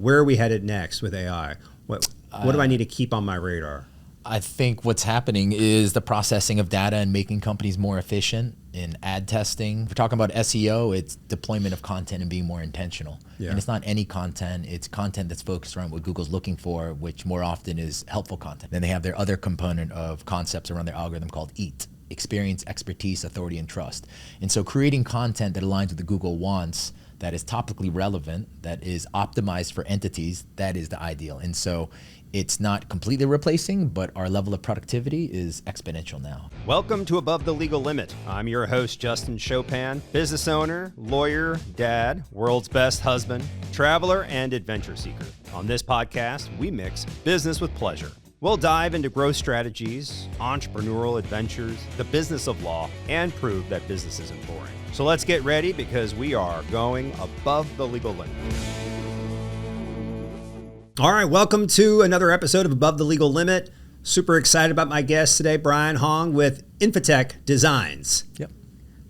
where are we headed next with AI? What do I need to keep on my radar? I think what's happening is the processing of data and making companies more efficient in ad testing. If we're talking about SEO, it's deployment of content and being more intentional. Yeah. And it's not any content, it's content that's focused around what Google's looking for, which more often is helpful content. Then they have their other component of concepts around their algorithm called EAT, experience, expertise, authority, and trust. And so creating content that aligns with what Google wants, that is topically relevant, that is optimized for entities, that is the ideal. And so it's not completely replacing, but our level of productivity is exponential now. Welcome to Above the Legal Limit. I'm your host, Justin Chopin, business owner, lawyer, dad, world's best husband, traveler, and adventure seeker. On this podcast, we mix business with pleasure. We'll dive into growth strategies, entrepreneurial adventures, the business of law, and prove that business isn't boring. So let's get ready because we are going above the legal limit. All right, welcome to another episode of Above the Legal Limit. Super excited about my guest today, Brian Hong with Infintech Designs. Yep.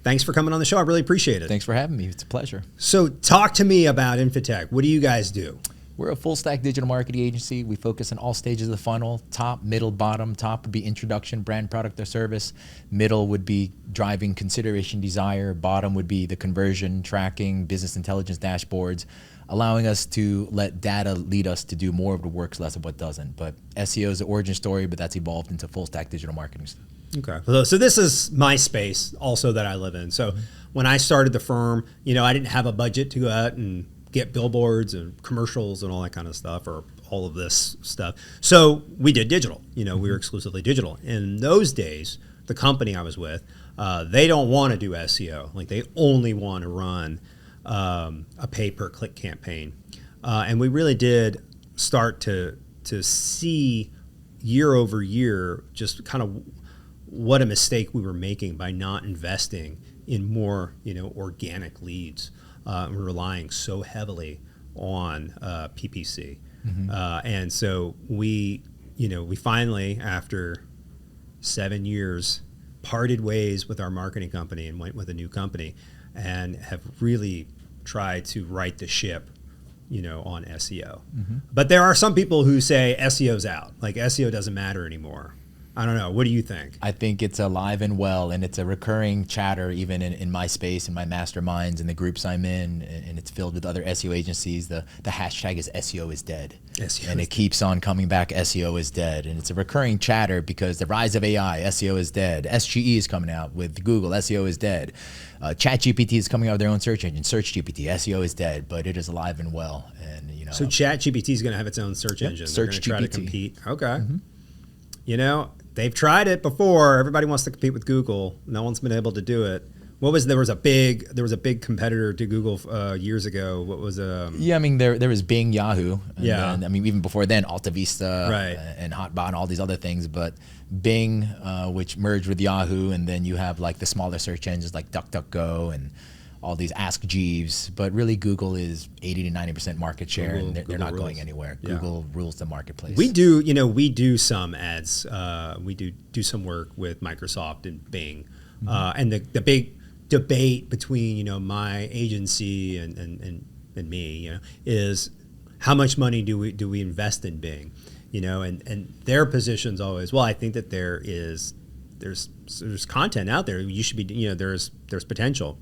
Thanks for coming on the show. I really appreciate it. Thanks for having me. It's a pleasure. So talk to me about Infintech. What do you guys do? We're a full stack digital marketing agency. We focus on all stages of the funnel, top, middle, bottom. Top would be introduction, brand, product, or service. Middle would be driving consideration, desire. Bottom would be the conversion, tracking, business intelligence dashboards, allowing us to let data lead us to do more of the work, less of what doesn't. But SEO is the origin story, but that's evolved into full stack digital marketing stuff. Okay. So this is my space also that I live in. So when I started the firm, I didn't have a budget to go out and get billboards and commercials and all that kind of stuff, or all of this stuff. So we did digital. We were exclusively digital. In those days, the company I was with, they don't want to do SEO. Like, they only want to run a pay-per-click campaign. And we really did start to see year over year just kind of what a mistake we were making by not investing in more, organic leads. We're relying so heavily on PPC. Mm-hmm. And so we finally, after 7 years, parted ways with our marketing company and went with a new company, and have really tried to right the ship, on SEO. Mm-hmm. But there are some people who say SEO's out, like SEO doesn't matter anymore. I don't know. What do you think? I think it's alive and well, and it's a recurring chatter even in my space, in my masterminds, in the groups I'm in, and it's filled with other SEO agencies. The hashtag is SEO is dead. And it keeps on coming back, SEO is dead. And it's a recurring chatter because the rise of AI, SEO is dead. SGE is coming out with Google, SEO is dead. ChatGPT is coming out with their own search engine, SearchGPT, SEO is dead, but it is alive and well. And so ChatGPT is going to have its own search engine. They're going to try to compete. Okay. Mm-hmm. They've tried it before. Everybody wants to compete with Google. No one's been able to do it. There was a big competitor to Google years ago. What was there was Bing, Yahoo. And then, even before then, Alta Vista, right, and Hotbot and all these other things. But Bing, which merged with Yahoo, and then you have like the smaller search engines like DuckDuckGo and all these Ask Jeeves, but really Google is 80 to 90% market share, and they're not going anywhere. Yeah. Google rules the marketplace. We do some ads. We do some work with Microsoft and Bing, and the big debate between my agency and me, is how much money do we invest in Bing, and their position's always, well, I think that there's content out there. You should be, there's potential.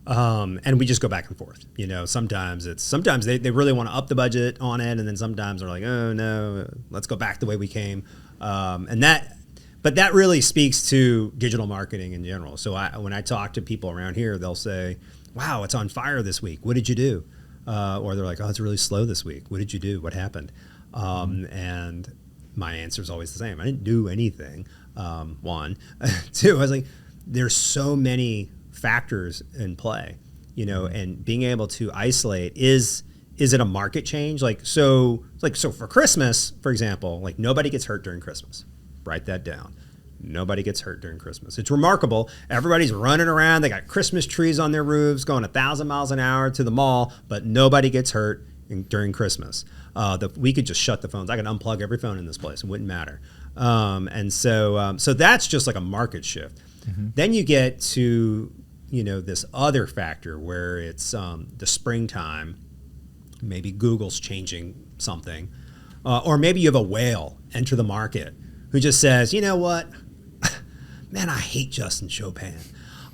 And we just go back and forth. Sometimes they really want to up the budget on it, and then sometimes they're like, oh no, let's go back the way we came. But that really speaks to digital marketing in general. So when I talk to people around here, they'll say, wow, it's on fire this week. What did you do? Or they're like, oh, it's really slow this week. What did you do? What happened? And my answer is always the same. I didn't do anything. One. Two, I was like, there's so many factors in play, and being able to isolate, is it a market change? So for Christmas, for example, nobody gets hurt during Christmas. Write that down. Nobody gets hurt during Christmas. It's remarkable. Everybody's running around. They got Christmas trees on their roofs, going 1,000 miles an hour to the mall, but nobody gets hurt during Christmas. We could just shut the phones. I could unplug every phone in this place. It wouldn't matter. So that's just like a market shift. Mm-hmm. Then you get to this other factor where it's the springtime, Maybe Google's changing something. Or maybe you have a whale enter the market who just says, you know what? Man, I hate Justin Chopin.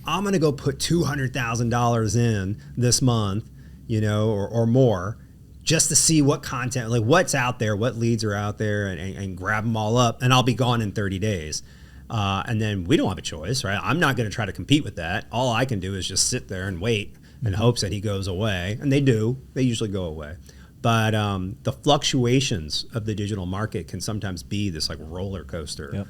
I'm going to go put $200,000 in this month, or more, just to see what content, like what's out there, what leads are out there, and grab them all up, and I'll be gone in 30 days. And then we don't have a choice, right? I'm not going to try to compete with that. All I can do is just sit there and wait in hopes that he goes away. And they do. They usually go away. But the fluctuations of the digital market can sometimes be this like roller coaster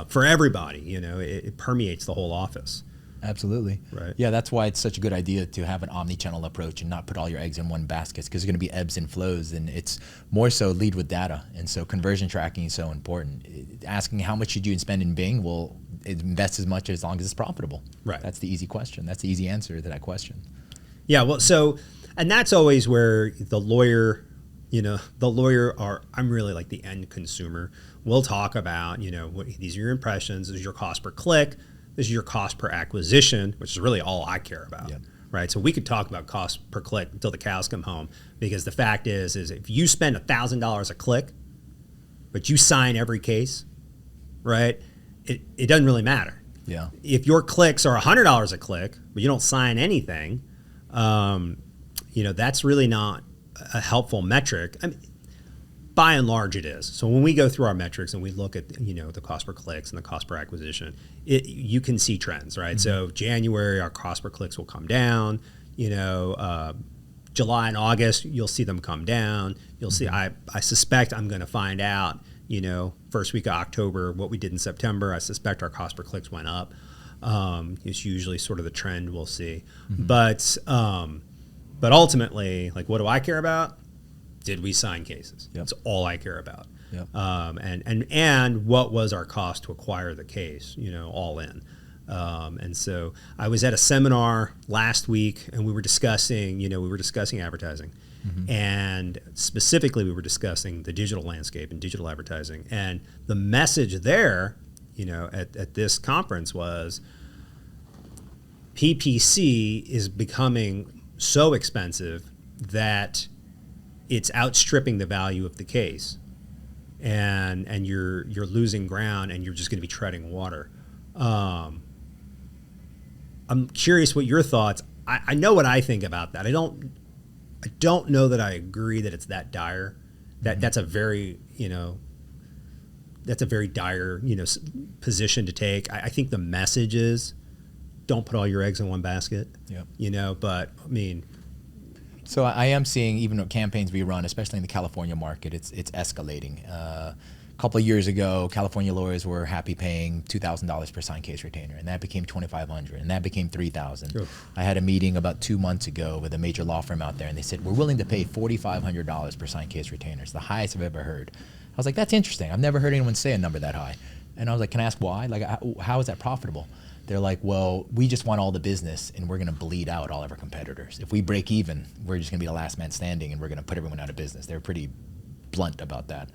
for everybody. It permeates the whole office. Absolutely. Right. Yeah, that's why it's such a good idea to have an omni-channel approach and not put all your eggs in one basket, because there's going to be ebbs and flows, and it's more so lead with data. And so conversion tracking is so important. Asking how much you do and spend in Bing, will invest as long as it's profitable. Right. That's the easy question. That's the easy answer to that question. Yeah, well, and that's always where the lawyer, I'm really like the end consumer. We'll talk about, these are your impressions, this is your cost per click, this is your cost per acquisition, which is really all I care about, right? So we could talk about cost per click until the cows come home, because the fact is if you spend $1,000 a click, but you sign every case, right, it doesn't really matter. Yeah. If your clicks are $100 a click, but you don't sign anything, that's really not a helpful metric. I mean, by and large, it is. So when we go through our metrics and we look at the cost per clicks and the cost per acquisition, you can see trends, right? So January, our cost per clicks will come down. July and August, you'll see them come down. You'll see. I suspect I'm going to find out. First week of October, what we did in September. I suspect our cost per clicks went up. It's usually sort of the trend we'll see. But ultimately, like, what do I care about? Did we sign cases? That's all I care about. And what was our cost to acquire the case? All in. And so I was at a seminar last week, and we were discussing advertising, and specifically we were discussing the digital landscape and digital advertising. And the message there, at this conference was PPC is becoming so expensive that it's outstripping the value of the case, and you're losing ground, and you're just going to be treading water. I'm curious what your thoughts. I know what I think about that. I don't know that I agree that it's that dire. That's a very dire position to take. I think the message is, don't put all your eggs in one basket. But I mean. So I am seeing, even with campaigns we run, especially in the California market, it's escalating. A couple of years ago, California lawyers were happy paying $2,000 per signed case retainer, and that became $2,500, and that became $3,000. I had a meeting about 2 months ago with a major law firm out there, and they said, we're willing to pay $4,500 per signed case retainer. It's the highest I've ever heard. I was like, that's interesting. I've never heard anyone say a number that high. And I was like, can I ask why? Like, how is that profitable? They're like, well, we just want all the business, and we're going to bleed out all of our competitors. If we break even, we're just going to be the last man standing, and we're going to put everyone out of business. They're pretty blunt about that.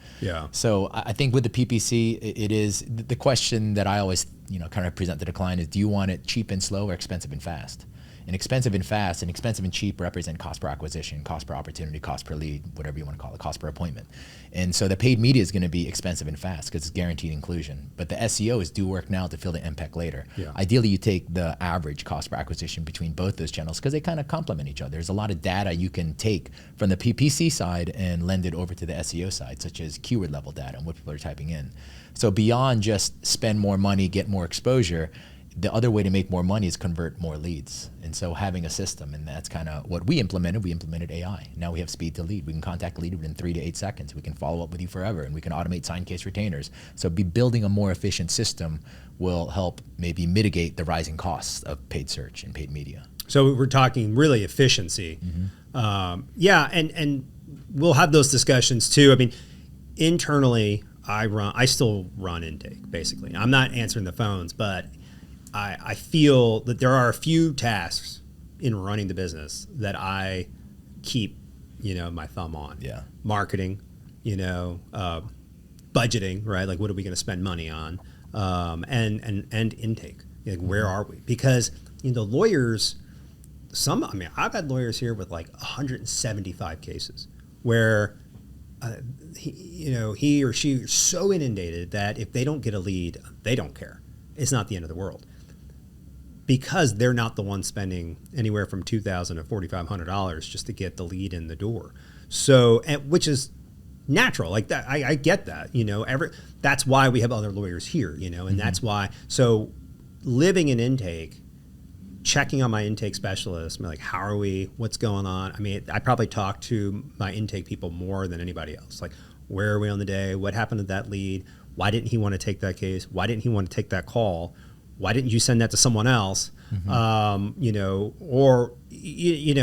So I think with the PPC, it is the question that I always kind of present to the client is, do you want it cheap and slow or expensive and fast? And expensive and fast and expensive and cheap represent cost per acquisition, cost per opportunity, cost per lead, whatever you want to call it, cost per appointment. And so the paid media is going to be expensive and fast because it's guaranteed inclusion. But the SEO is do work now to fill the impact later. Ideally, you take the average cost per acquisition between both those channels because they kind of complement each other. There's a lot of data you can take from the PPC side and lend it over to the SEO side, such as keyword level data and what people are typing in. So beyond just spend more money, get more exposure, the other way to make more money is convert more leads. And so having a system, and that's kind of what we implemented AI. Now we have speed to lead. We can contact a lead within 3 to 8 seconds. We can follow up with you forever, and we can automate signed case retainers. So building a more efficient system will help maybe mitigate the rising costs of paid search and paid media. So we're talking really efficiency. And we'll have those discussions too. I mean, internally, I still run intake, basically. I'm not answering the phones, but I feel that there are a few tasks in running the business that I keep, my thumb on. Marketing, budgeting, right? Like, what are we going to spend money on? And intake. Like, where are we? Because, the lawyers, I mean, I've had lawyers here with like 175 cases where he or she is so inundated that if they don't get a lead, they don't care. It's not the end of the world, because they're not the one spending anywhere from $2,000 to $4,500 just to get the lead in the door. So, which is natural, like that. I get that. That's why we have other lawyers here. And that's why. So, living in intake, checking on my intake specialist, like, how are we? What's going on? I mean, I probably talk to my intake people more than anybody else. Like, where are we on the day? What happened to that lead? Why didn't he want to take that case? Why didn't he want to take that call? Why didn't you send that to someone else?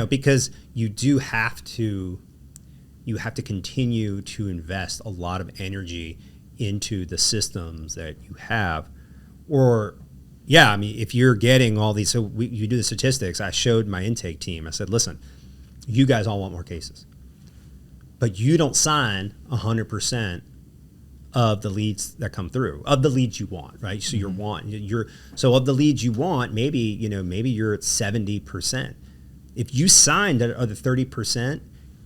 Because you do have to, continue to invest a lot of energy into the systems that you have. If you're getting all these, you do the statistics. I showed my intake team. I said, listen, you guys all want more cases, but you don't sign 100% of the leads that come through, of the leads you want, right? So so of the leads you want, maybe you're at 70%. If you signed the other 30%,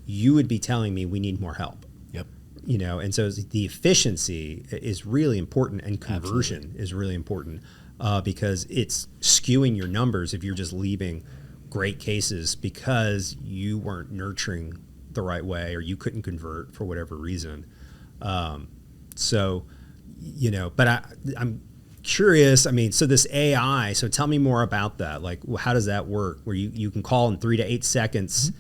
you would be telling me we need more help. Yep. And so the efficiency is really important, and conversion Absolutely. is really important, because it's skewing your numbers if you're just leaving great cases because you weren't nurturing the right way, or you couldn't convert for whatever reason. But I'm curious. I mean, so this AI, so tell me more about that. Like, how does that work? Where you can call in 3 to 8 seconds.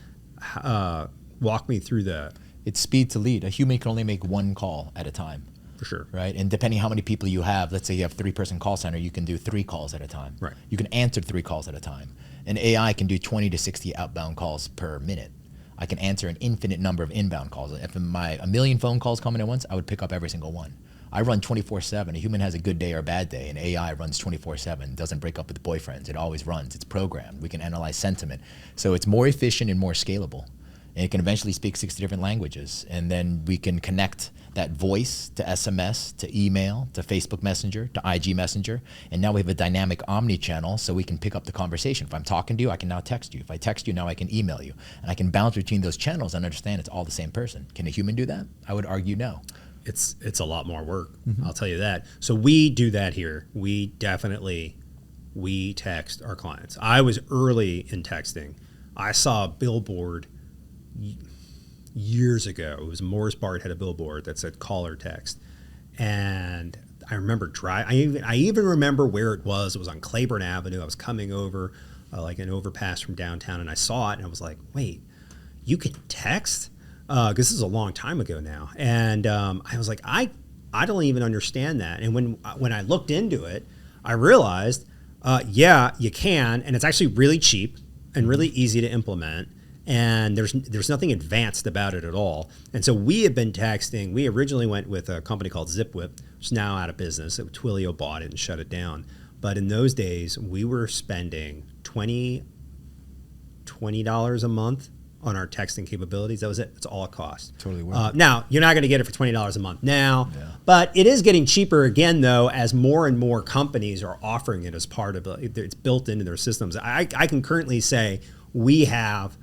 Walk me through that. It's speed to lead. A human can only make one call at a time. For sure. Right? And depending how many people you have, let's say you have 3-person call center, you can do 3 calls at a time. Right. You can answer 3 calls at a time. An AI can do 20 to 60 outbound calls per minute. I can answer an infinite number of inbound calls. If a million phone calls coming at once, I would pick up every single one. I run 24/7. A human has a good day or a bad day. An AI runs 24/7, doesn't break up with boyfriends. It always runs. It's programmed. We can analyze sentiment. So it's more efficient and more scalable. And it can eventually speak 60 different languages. And then we can connect that voice to SMS, to email, to Facebook Messenger, to IG Messenger. And now we have a dynamic omni-channel, so we can pick up the conversation. If I'm talking to you, I can now text you. If I text you, now I can email you. And I can bounce between those channels and understand it's all the same person. Can a human do that? I would argue no. It's a lot more work. I'll tell you that. So we do that here. We text our clients. I was early in texting. I saw a billboard years ago. It was Morris Bart had a billboard that said call or text, and I remember I even remember where it was. It was on Claiborne Avenue. I was coming over like an overpass from downtown, and I saw it, and I was like, wait, you can text? Because this is a long time ago now, and I was like, I don't even understand that. And when I looked into it, I realized, yeah, you can, and it's actually really cheap and really easy to implement. And there's nothing advanced about it at all. And so we have been texting. We originally went with a company called ZipWhip, which is now out of business. Twilio bought it and shut it down. But in those days, we were spending $20 a month on our texting capabilities. That was it. That's all it cost. Totally worth it. Now, you're not going to get it for $20 a month now, but it is getting cheaper again, though, as more and more companies are offering it as part of it. It's built into their systems. I can currently say we have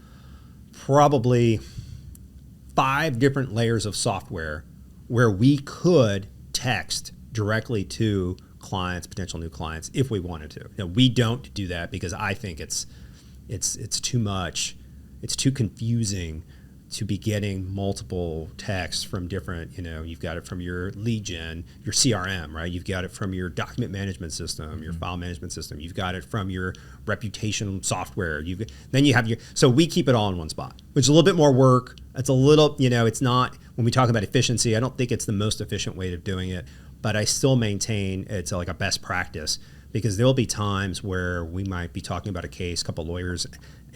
probably 5 different layers of software where we could text directly to clients, potential new clients, if we wanted to. Now, we don't do that because I think it's too much. It's too confusing to be getting multiple texts from different, you've got it from your lead gen, your CRM, right? You've got it from your document management system, your file management system. You've got it from your reputation software. Then you have so we keep it all in one spot, which is a little bit more work. It's a little, it's not, when we talk about efficiency, I don't think it's the most efficient way of doing it, but I still maintain it's like a best practice, because there'll be times where we might be talking about a case, a couple of lawyers,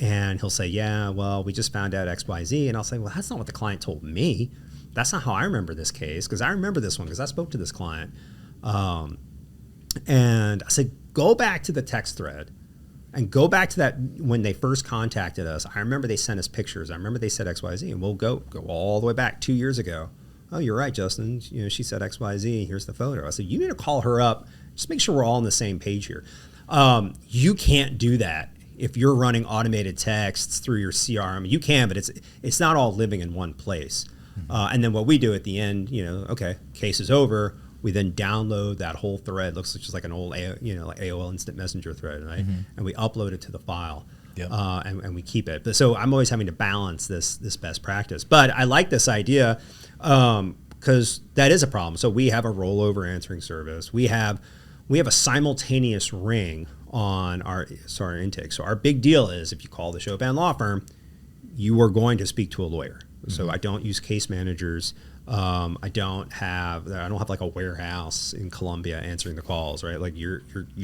and he'll say, yeah, well, we just found out X, Y, Z. And I'll say, well, that's not what the client told me. That's not how I remember this case, because I remember this one because I spoke to this client. And I said, go back to the text thread and go back to that when they first contacted us. I remember they sent us pictures. I remember they said X, Y, Z. And we'll go all the way back 2 years ago. Oh, you're right, Justin. She said X, Y, Z. Here's the photo. I said, you need to call her up. Just make sure we're all on the same page here. You can't do that if you're running automated texts through your CRM, you can, but it's not all living in one place. And then what we do at the end, okay, case is over. We then download that whole thread. Looks just like an old, like AOL Instant Messenger thread, right? And we upload it to the file, and we keep it. But so I'm always having to balance this best practice. But I like this idea because that is a problem. So we have a rollover answering service. We have a simultaneous ring on our intake. So our big deal is if you call the Chopin law firm, you are going to speak to a lawyer. So I don't use case managers. I don't have like a warehouse in Colombia answering the calls, right? Like you're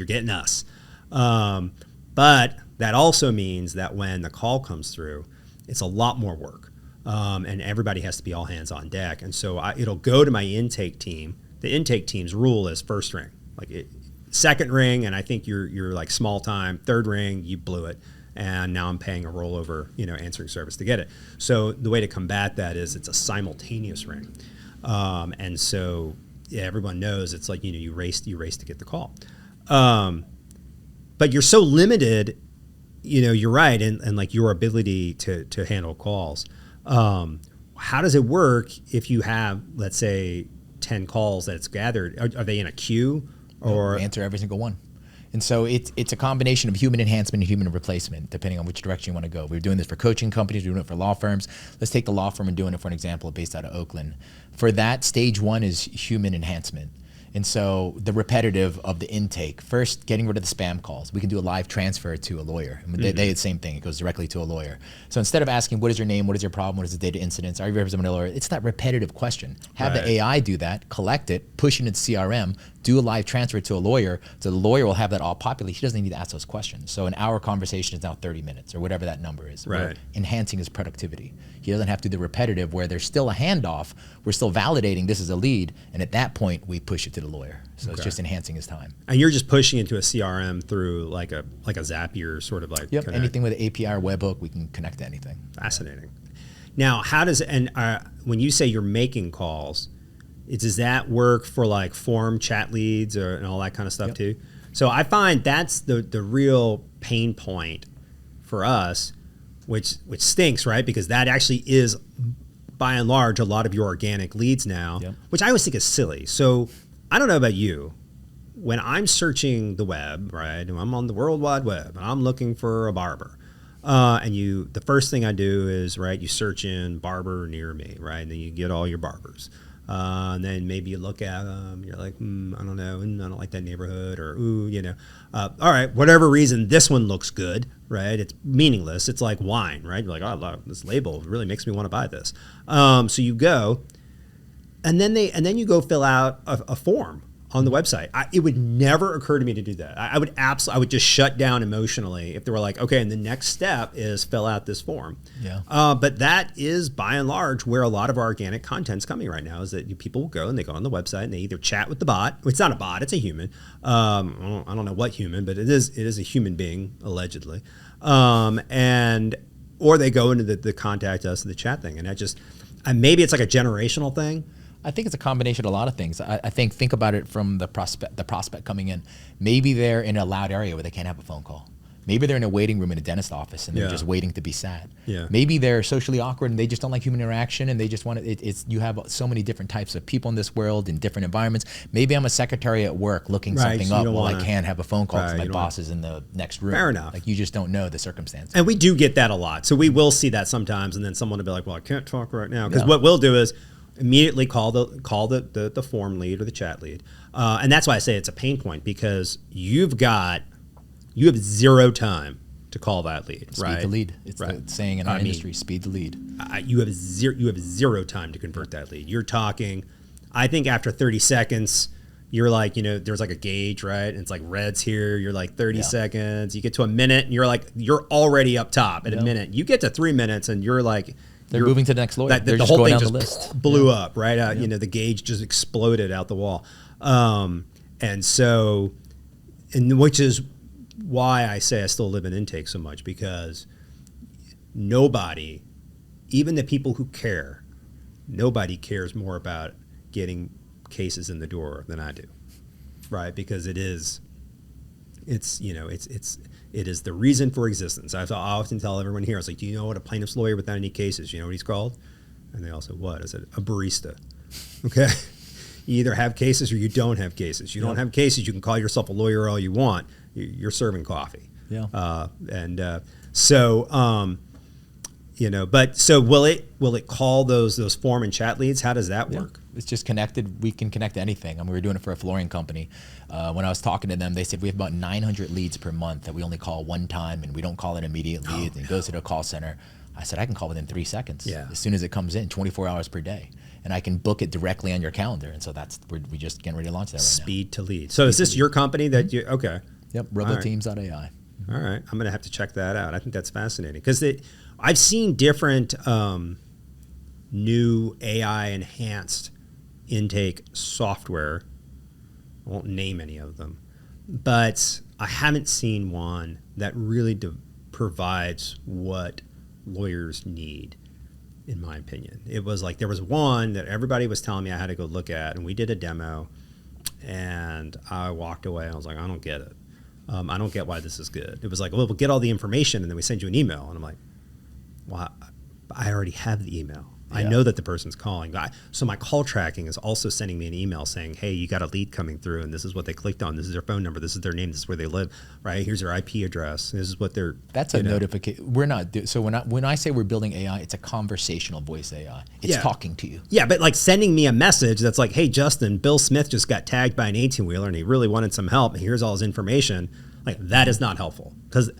getting us. But that also means that when the call comes through, it's a lot more work. And everybody has to be all hands on deck. And so it'll go to my intake team. The intake team's rule is first ring. Second ring, and I think you're like small time. Third ring, you blew it. And now I'm paying a rollover, answering service to get it. So the way to combat that is it's a simultaneous ring, and so everyone knows it's like you race to get the call, but you're so limited, you're right, and like your ability to handle calls. How does it work if you have, let's say, 10 calls that it's gathered? Are they in a queue or answer every single one? And so it's a combination of human enhancement and human replacement, depending on which direction you want to go. We're doing this for coaching companies. We're doing it for law firms. Let's take the law firm and doing it for an example based out of Oakland. For that, stage one is human enhancement. And so the repetitive of the intake, first getting rid of the spam calls. We can do a live transfer to a lawyer. I mean, they the same thing. It goes directly to a lawyer. So instead of asking, what is your name? What is your problem? What is the data incidents? Are you representing a lawyer? It's that repetitive question. Have the AI do that, collect it, push it into CRM, do a live transfer to a lawyer. So the lawyer will have that all populated. He doesn't need to ask those questions. So an hour conversation is now 30 minutes or whatever that number is. Right. We're enhancing his productivity. He doesn't have to do the repetitive where there's still a handoff. We're still validating this is a lead. And at that point, we push it to the lawyer. So it's just enhancing his time. And you're just pushing into a CRM through like a Zapier sort of like. Yep. Connect. Anything with an API or webhook, we can connect to anything. Fascinating. Now, how does when you say you're making calls, does that work for like form chat leads and all that kind of stuff too? So I find that's the real pain point for us, which stinks, right? Because that actually is, by and large, a lot of your organic leads now, which I always think is silly. So I don't know about you. When I'm searching the web, right, and I'm on the World Wide Web, and I'm looking for a barber, the first thing I do is, right, you search in barber near me, right, and then you get all your barbers. And then maybe you look at them, you're like, I don't know, I don't like that neighborhood, or all right, whatever reason, this one looks good, right? It's meaningless. It's like wine, right? You're like, oh, this label really makes me want to buy this. So you go, and then you go fill out a form on the website. It would never occur to me to do that. I would just shut down emotionally if they were like, okay, and the next step is fill out this form. Yeah. But that is by and large where a lot of our organic content's coming right now, is that people will go and they go on the website and they either chat with the bot. It's not a bot, it's a human. I don't know what human, but it is a human being, allegedly. Or they go into the contact us, the chat thing. And maybe it's like a generational thing. I think it's a combination of a lot of things. I think about it from the prospect coming in. Maybe they're in a loud area where they can't have a phone call. Maybe they're in a waiting room in a dentist office and they're just waiting to be sat. Yeah. Maybe they're socially awkward and they just don't like human interaction and they just want to, you have so many different types of people in this world in different environments. Maybe I'm a secretary at work looking something up while I can't have a phone call because my boss is in the next room. Fair enough. Like you just don't know the circumstances. And we do get that a lot. So we will see that sometimes and then someone will be like, well, I can't talk right now. Because what we'll do is immediately call the form lead or the chat lead. And that's why I say it's a pain point, because you have zero time to call that lead. Speed the lead. It's the saying in our industry, speed the lead. You have zero time to convert that lead. You're talking, I think after 30 seconds, you're like, there's like a gauge, right? And it's like red's here. You're like 30 seconds. You get to a minute and you're already up top at a minute. You get to 3 minutes and you're like, they're moving to the next lawyer. The whole thing just blew up, right? The gauge just exploded out the wall. Which is why I say I still live in intake so much, because nobody, even the people who care, nobody cares more about getting cases in the door than I do, right? Because it is It's, you know, it is the reason for existence. I often tell everyone here, I was like, do you know what a plaintiff's lawyer without any cases, you know what he's called? And they all said, what? I said, a barista. Okay. You either have cases or you don't have cases. You don't have cases, you can call yourself a lawyer all you want. You're serving coffee. Yeah. You know, but so will it call those form and chat leads? How does that work? It's just connected. We can connect to anything. I mean, we were doing it for a flooring company. When I was talking to them, they said we have about 900 leads per month that we only call one time, and we don't call it immediate leads. It goes to the call center. I said, I can call within 3 seconds. Yeah. As soon as it comes in, 24 hours per day. And I can book it directly on your calendar. And so we just getting ready to launch that right now. Speed to lead. So is this your company that you, okay. Yep, roboteams.ai. All right, I'm going to have to check that out. I think that's fascinating because I've seen different new AI enhanced intake software. I won't name any of them, but I haven't seen one that really provides what lawyers need, in my opinion. It was like there was one that everybody was telling me I had to go look at, and we did a demo, and I walked away. And I was like, I don't get it. I don't get why this is good. It was like, well, we'll get all the information, and then we send you an email. And I'm like, well, I already have the email. I know that the person's calling. So my call tracking is also sending me an email saying, hey, you got a lead coming through, and this is what they clicked on. This is their phone number. This is their name. This is where they live. Right? Here's their IP address. This is what they're. That's a notification. We're not. So when I say we're building AI, it's a conversational voice AI. It's talking to you. Yeah, but like sending me a message that's like, hey, Justin, Bill Smith just got tagged by an 18-wheeler, and he really wanted some help. And here's all his information. Like that is not helpful because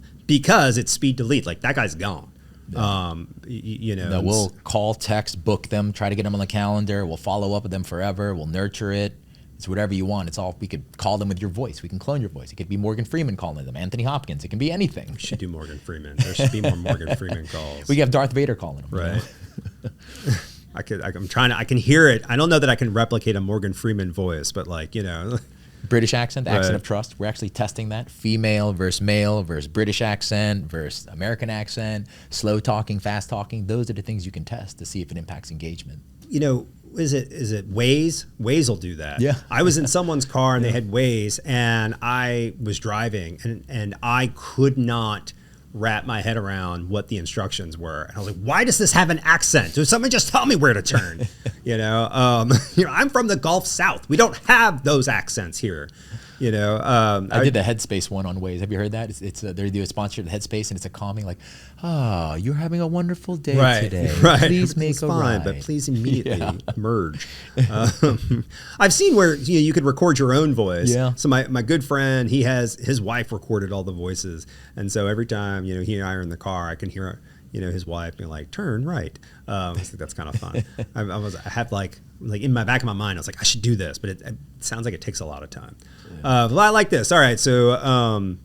it's speed to lead. Like that guy's gone. You know, no, we'll call, text, book them, try to get them on the calendar. We'll follow up with them forever. We'll nurture it. It's whatever you want. It's all, we could call them with your voice. We can clone your voice. It could be Morgan Freeman calling them, Anthony Hopkins. It can be anything. We should do Morgan Freeman. There should be more Morgan Freeman calls. We have Darth Vader calling them. Right. You know? I can hear it. I don't know that I can replicate a Morgan Freeman voice, but like, you know. British accent, accent of trust. We're actually testing that. Female versus male versus British accent versus American accent, slow talking, fast talking. Those are the things you can test to see if it impacts engagement. You know, is it Waze? Waze will do that. Yeah. I was in someone's car and they had Waze, and I was driving and I could not wrap my head around what the instructions were. And I was like, why does this have an accent? Does someone just tell me where to turn? You know, I'm from the Gulf South. We don't have those accents here. You know, I did the Headspace one on Waze. Have you heard that? They do a sponsor of Headspace, and it's a calming like, you're having a wonderful day today. Right. Please make it's a fine, ride. but please immediately merge. I've seen where you could record your own voice. Yeah. So my good friend, his wife recorded all the voices, and so every time he and I are in the car, I can hear his wife being like, turn right. I think that's kind of fun. I have like in my back of my mind, I was like, I should do this, but it sounds like it takes a lot of time. Well, I like this. All right, so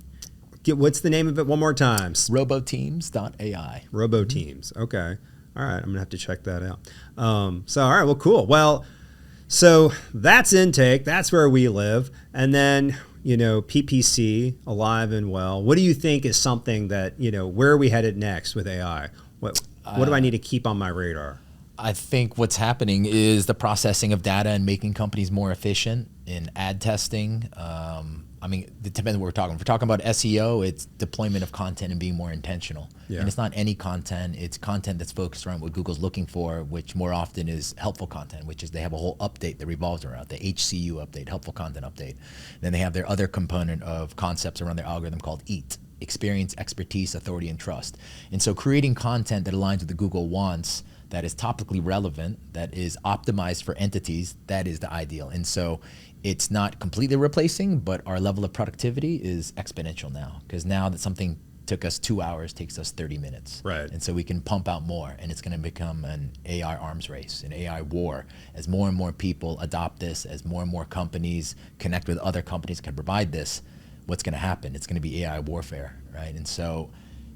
what's the name of it one more time? Roboteams.ai. Roboteams. Okay. All right, I'm gonna have to check that out. So all right, well, cool. Well, so that's intake. That's where we live, and then PPC, alive and well. What do you think is something that where are we headed next with AI? What do I need to keep on my radar? I think what's happening is the processing of data and making companies more efficient in ad testing. I mean, it depends what we're talking. If we're talking about SEO, it's deployment of content and being more intentional. Yeah. And it's not any content. It's content that's focused around what Google's looking for, which more often is helpful content, which is they have a whole update that revolves around the HCU update, helpful content update. Then they have their other component of concepts around their algorithm called EAT, experience, expertise, authority, and trust. And so creating content that aligns with the Google wants, that is topically relevant, that is optimized for entities, that is the ideal. And so it's not completely replacing, but our level of productivity is exponential now, because now that something took us 2 hours takes us 30 minutes. Right. And so we can pump out more, and it's going to become an AI arms race, an AI war. As more and more people adopt this, as more and more companies connect with other companies that can provide this, what's going to happen? It's going to be AI warfare, right? And so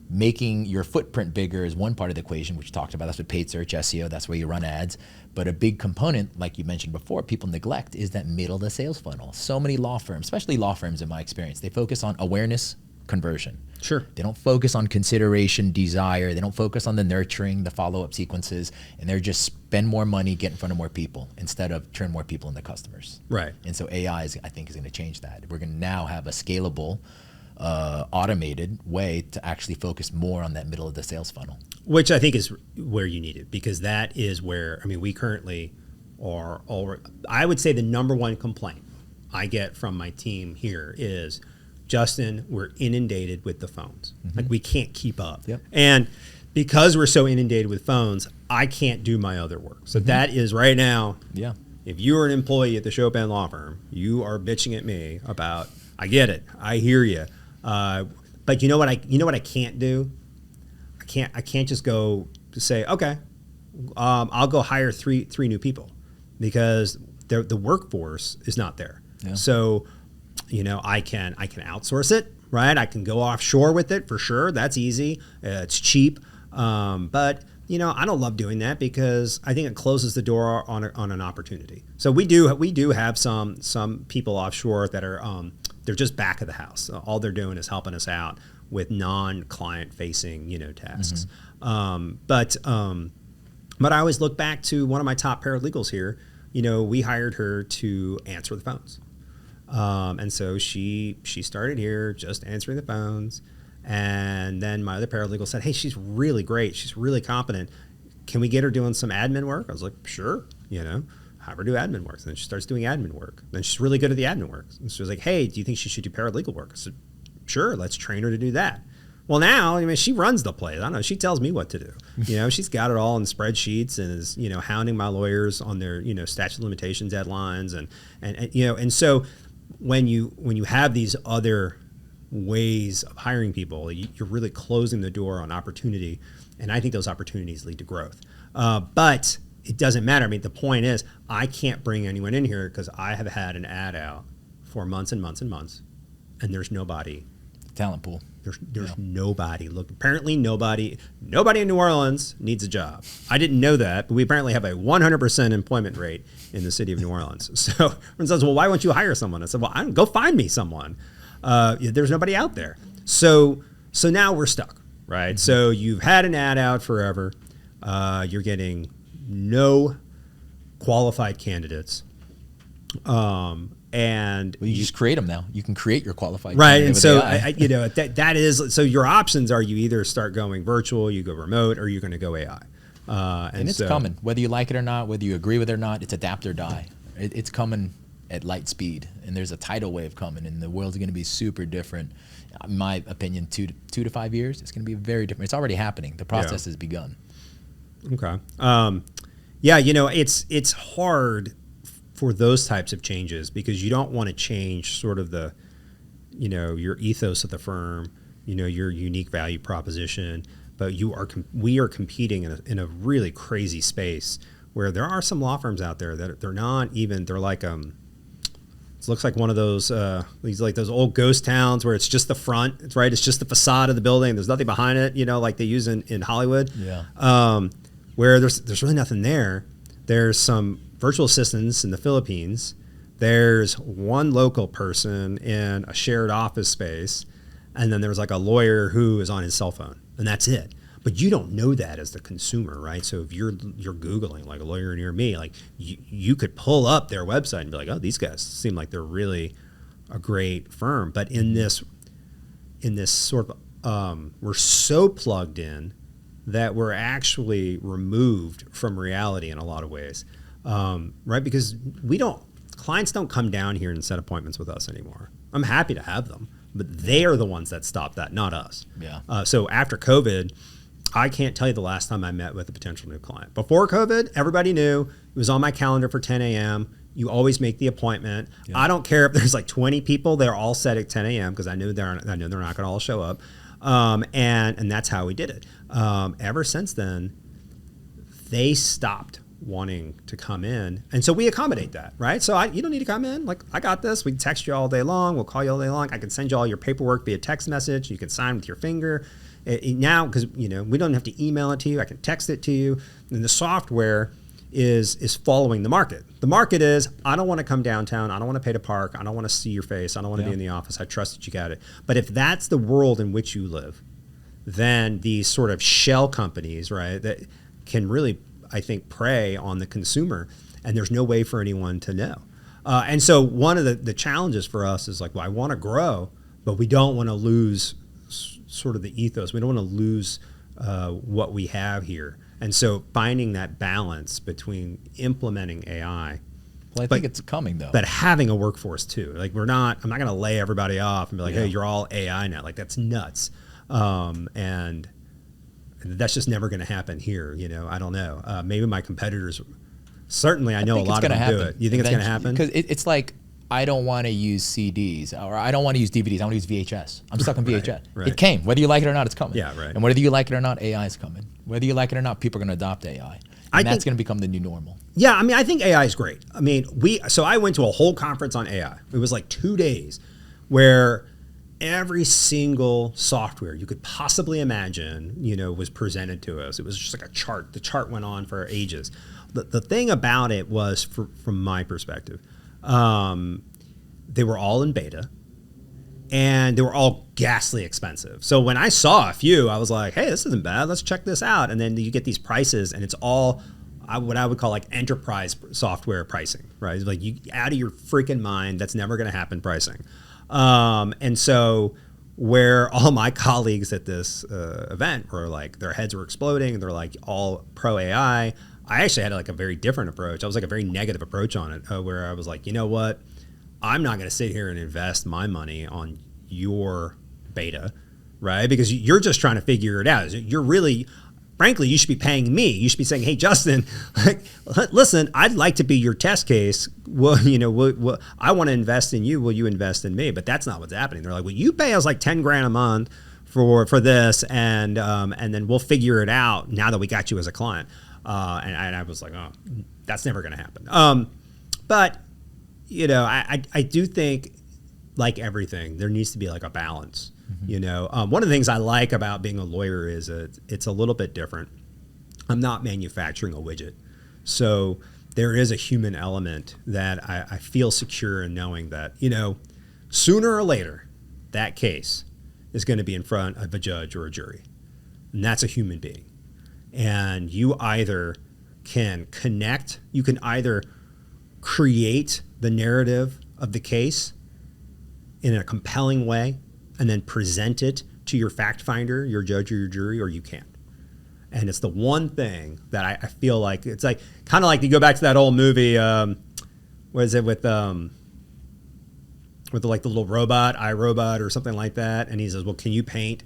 making your footprint bigger is one part of the equation, which you talked about. That's with paid search, SEO. That's where you run ads. But a big component, like you mentioned before, people neglect is that middle of the sales funnel. So many law firms, especially law firms in my experience, they focus on awareness, conversion. Sure. They don't focus on consideration, desire. They don't focus on the nurturing, the follow-up sequences, and they're just spend more money, get in front of more people instead of turn more people into customers. Right. And so AI, I think, is going to change that. We're going to now have a scalable automated way to actually focus more on that middle of the sales funnel. Which I think is where you need it, because that is where, I mean, we currently are, I would say the number one complaint I get from my team here is, Justin, we're inundated with the phones. Like, we can't keep up. Yep. And because we're so inundated with phones, I can't do my other work. So that is right now, if you're an employee at the Chopin law firm, you are bitching at me about, I get it, I hear you. But you know what I can't do? I can't just go to say, okay, I'll go hire three new people, because the workforce is not there. Yeah. So, I can outsource it, right? I can go offshore with it for sure. That's easy. It's cheap. But I don't love doing that, because I think it closes the door on an opportunity. So we do have some people offshore that are they're just back of the house. All they're doing is helping us out with non-client facing tasks. But I always look back to one of my top paralegals here. We hired her to answer the phones. And so she started here just answering the phones. And then my other paralegal said, hey, she's really great. She's really competent. Can we get her doing some admin work? I was like, sure, have her do admin work. And then she starts doing admin work. Then she's really good at the admin work. And she was like, hey, do you think she should do paralegal work? I said, sure, let's train her to do that. Well, now, she runs the place. I don't know. She tells me what to do. She's got it all in spreadsheets and is, hounding my lawyers on their, statute of limitations deadlines. And so when you have these other ways of hiring people, you're really closing the door on opportunity. And I think those opportunities lead to growth. But it doesn't matter. The point is, I can't bring anyone in here because I have had an ad out for months and months and months, and there's nobody. Talent pool. There's nobody. Look, apparently nobody in New Orleans needs a job. I didn't know that, but we apparently have a 100% employment rate in the city of New Orleans. So everyone says, well, why won't you hire someone? I said, well, go find me someone. There's nobody out there. So now we're stuck, right? So you've had an ad out forever. You're getting no qualified candidates. And you just create them now. You can create your qualified right. And so that is, so your options are, you either start going virtual, you go remote, or you're going to go AI. And it's coming, whether you like it or not, whether you agree with it or not. It's adapt or die. It's coming at light speed, and there's a tidal wave coming, and the world's going to be super different. In my opinion, 2 to 5 years, it's going to be very different. It's already happening. The process has begun. Okay. It's hard for those types of changes, because you don't want to change sort of the, your ethos of the firm, your unique value proposition, but we are competing in a really crazy space where there are some law firms out there that they're like, it looks like one of those, those old ghost towns where it's just the front, it's just the facade of the building. There's nothing behind it, like they use in Hollywood. Yeah. Where there's really nothing there. There's some virtual assistants in the Philippines. There's one local person in a shared office space. And then there's like a lawyer who is on his cell phone, and that's it. But you don't know that as the consumer, right? So if you're Googling like a lawyer near me, like you could pull up their website and be like, oh, these guys seem like they're really a great firm. But in this sort of, we're so plugged in that we're actually removed from reality in a lot of ways, right? Because clients don't come down here and set appointments with us anymore. I'm happy to have them, but they are the ones that stop that, not us. Yeah. So after COVID, I can't tell you the last time I met with a potential new client. Before COVID, everybody knew it was on my calendar for 10 a.m. You always make the appointment. Yeah. I don't care if there's like 20 people, they're all set at 10 a.m. because I know they're not going to all show up. And that's how we did it. Ever since then, they stopped wanting to come in. And so we accommodate that, right? So you don't need to come in. Like, I got this. We can text you all day long. We'll call you all day long. I can send you all your paperwork via text message. You can sign with your finger. Now, because, we don't have to email it to you. I can text it to you. And the software is following the market. The market is, I don't want to come downtown. I don't want to pay to park. I don't want to see your face. I don't want to be in the office. I trust that you got it. But if that's the world in which you live, then these sort of shell companies, right, that can really, I think, prey on the consumer, and there's no way for anyone to know. And so one of the challenges for us is like, well, I want to grow, but we don't want to lose sort of the ethos. We don't want to lose what we have here. And so finding that balance between implementing AI. Well, I think it's coming though. But having a workforce too. Like I'm not going to lay everybody off and be like, Yeah. hey, you're all AI now. Like that's nuts. And that's just never going to happen here. You know, I don't know. Maybe my competitors, certainly I know a lot of them do it. You think it's going to happen? Because it's like, I don't want to use CDs or I don't want to use DVDs. I want to use VHS. I'm stuck on VHS. Right. It came. Whether you like it or not, it's coming. Yeah, right. And whether you like it or not, AI is coming. Whether you like it or not, people are going to adopt AI. And that's going to become the new normal. Yeah, I mean, I think AI is great. I mean, so I went to a whole conference on AI. It was like 2 days where every single software you could possibly imagine, you know, was presented to us. It was just like a chart. The chart went on for ages. The thing about it was, from my perspective, they were all in beta and they were all ghastly expensive. So when I saw a few, I was like, hey, this isn't bad. Let's check this out. And then you get these prices and it's all what I would call like enterprise software pricing, right? It's like you out of your freaking mind, that's never going to happen pricing. And so where all my colleagues at this event were like, their heads were exploding. They're like all pro AI. I actually had like a very different approach. I was like a very negative approach on it where I was like, you know what? I'm not going to sit here and invest my money on your beta, right? Because you're just trying to figure it out. You're really, frankly, you should be paying me. You should be saying, hey, Justin, like, listen, I'd like to be your test case. Well, you know, I want to invest in you. Will you invest in me? But that's not what's happening. They're like, well, you pay us like 10 grand a month for this, and then we'll figure it out now that we got you as a client. And I was like, oh, that's never going to happen. But you know, I do think, like everything, there needs to be like a balance. Mm-hmm. You know, one of the things I like about being a lawyer is it's a little bit different. I'm not manufacturing a widget. So there is a human element that I feel secure in knowing that, you know, sooner or later, that case is going to be in front of a judge or a jury. And that's a human being. And you either can connect, you can either create the narrative of the case in a compelling way and then present it to your fact finder, your judge or your jury, or you can't. And it's the one thing that I feel like, it's like kind of like you go back to that old movie, what is it with like the little robot, iRobot or something like that. And he says, well, can you paint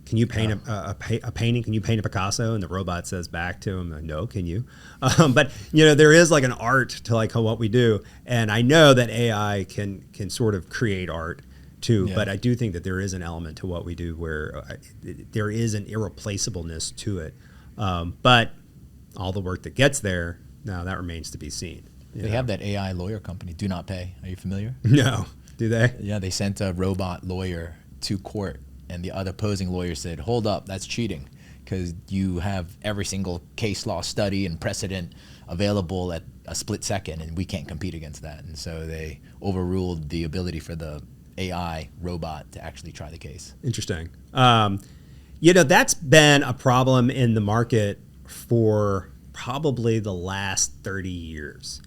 a painting? Can you paint a Picasso? And the robot says back to him, no, can you? But you know, there is like an art to like what we do. And I know that AI can sort of create art too, but I do think that there is an element to what we do where there is an irreplaceableness to it. But all the work that gets there, now that remains to be seen. They have that AI lawyer company, Do Not Pay. Are you familiar? No. Do they? Yeah, they sent a robot lawyer to court. And the other opposing lawyer said, hold up, that's cheating because you have every single case law study and precedent available at a split second, and we can't compete against that. And so they overruled the ability for the AI robot to actually try the case. Interesting. You know, that's been a problem in the market for probably the last 30 years.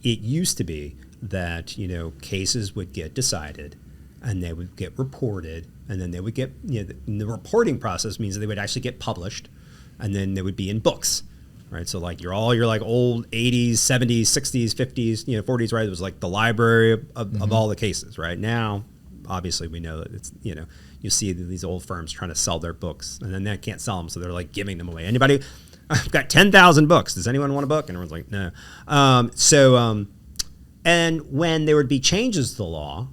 It used to be that, you know, cases would get decided and they would get reported, and then they would get, you know, the reporting process means that they would actually get published, and then they would be in books, right? So like your like old 80s, 70s, 60s, 50s, you know, 40s, right? It was like the library of all the cases, right? Now, obviously we know that it's, you know, you see these old firms trying to sell their books, and then they can't sell them, so they're like giving them away. Anybody? I've got 10,000 books. Does anyone want a book? And everyone's like, no. And when there would be changes to the law,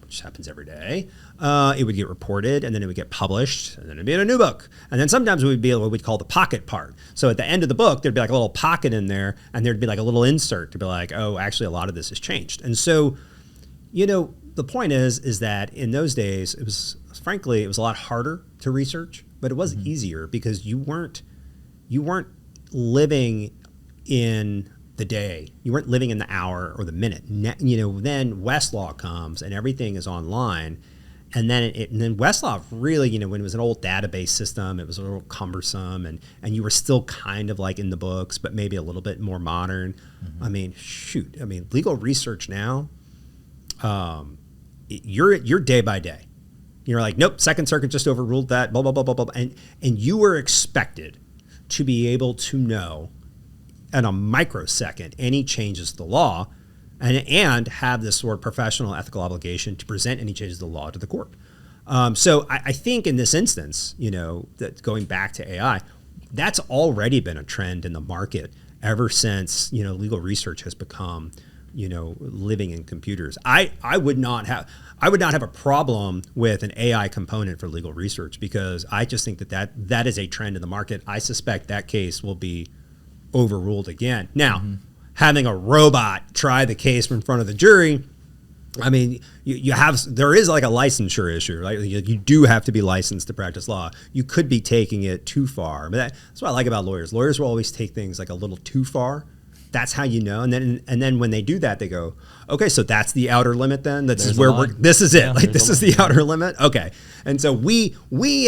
which happens every day, it would get reported, and then it would get published, and then it'd be in a new book. And then sometimes it would be what we'd call the pocket part. So at the end of the book, there'd be like a little pocket in there, and there'd be like a little insert to be like, oh, actually a lot of this has changed. And so, you know, the point is that in those days, it was a lot harder to research, but it was easier because you weren't living in the day. You weren't living in the hour or the minute. You know, then Westlaw comes and everything is online. And then Westlaw really, you know, when it was an old database system, it was a little cumbersome, and you were still kind of like in the books, but maybe a little bit more modern. I mean, legal research now, you're day by day. You're like, nope, Second Circuit just overruled that, blah, blah, blah, blah, blah. And you are expected to be able to know in a microsecond any changes to the law and have this sort of professional ethical obligation to present any changes to the law to the court. So I think in this instance, that going back to AI, that's already been a trend in the market ever since, legal research has become, living in computers. I would not have a problem with an AI component for legal research because I just think that is a trend in the market. I suspect that case will be overruled again. Now, having a robot try the case in front of the jury, I mean, there is like a licensure issue, right? You do have to be licensed to practice law. You could be taking it too far. But that's what I like about lawyers. Lawyers will always take things like a little too far. That's how you know. And then when they do that, they go, okay, so that's the outer limit then? This is it. Yeah, like this is the outer limit? Okay. And so we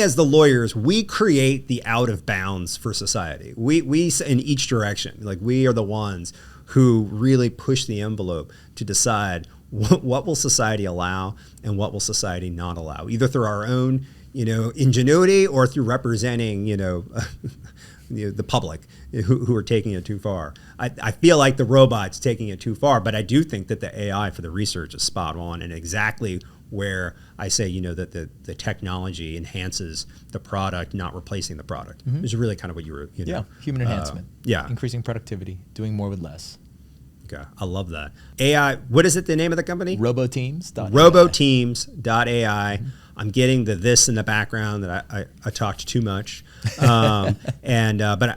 as the lawyers, we create the out of bounds for society. We in each direction, like we are the ones who really push the envelope to decide what will society allow and what will society not allow, either through our own, ingenuity or through representing, the public who are taking it too far. I feel like the robot's taking it too far, but I do think that the AI for the research is spot on and exactly where I say, that the technology enhances the product, not replacing the product. Which is really kind of what you were, human enhancement. Increasing productivity, doing more with less. Okay, I love that. AI, what is it, the name of the company? Roboteams.ai. Roboteams.ai. I'm getting the this in the background that I talked too much. But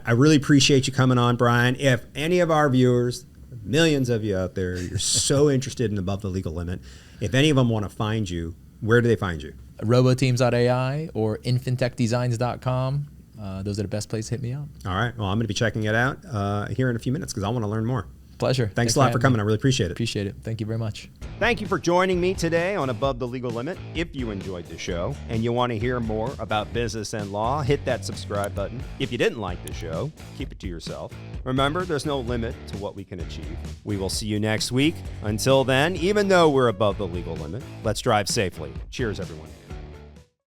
I really appreciate you coming on, Brian. If any of our viewers, millions of you out there, you're so interested in Above the Legal Limit, if any of them want to find you, where do they find you? Roboteams.ai or Infintechdesigns.com. Those are the best places to hit me up. All right. Well, I'm going to be checking it out here in a few minutes because I want to learn more. Pleasure. Thanks a lot for coming. I really appreciate it. Appreciate it. Thank you very much. Thank you for joining me today on Above the Legal Limit. If you enjoyed the show and you want to hear more about business and law, hit that subscribe button. If you didn't like the show, keep it to yourself. Remember, there's no limit to what we can achieve. We will see you next week. Until then, even though we're above the legal limit, let's drive safely. Cheers, everyone.